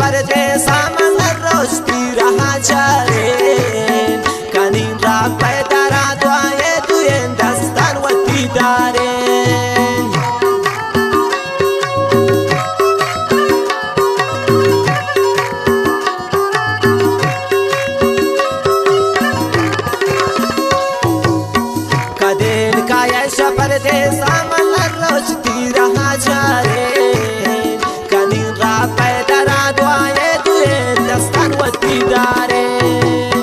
परदेसा मन रोस्ती रहा चारेन कनीन राग पैदारा दुआए दुएन दस्तान वती दारेन कदेन का यशा परदेसा मन रोस्ती रहा चारेन कनीन राग पैदारा दुआए दुएन दस्तान वती दारेन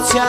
marocha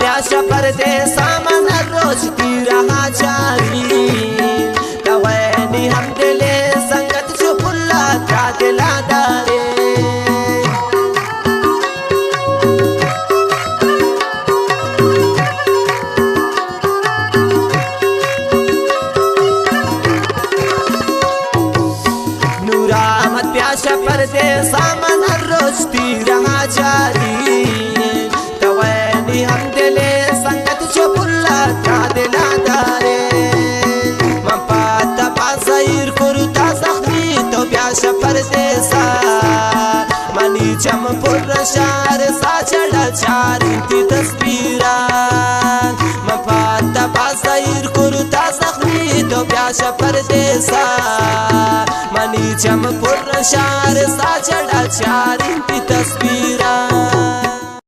प्यासा परदेसा मन रोज की रहा जारी कवैनी हम दिले संगत जो पुल्ला क्या दिला दारे नूरा मत प्यासा परदेसा मन रोज की रहा जारी हम दिले संगत जो पुल्ला क्या दिला दारे मन पाता पासायर कुरुता जख्मी तो प्यासा परदेसा मनी चम पुर शार सा चढ़ा चारी ती तस्वीरान मन पाता पासायर कुरुता जख्मी तो प्यासा परदेसा मनी चम पुर शार सा चढ़ा चारी ती तस्वीरान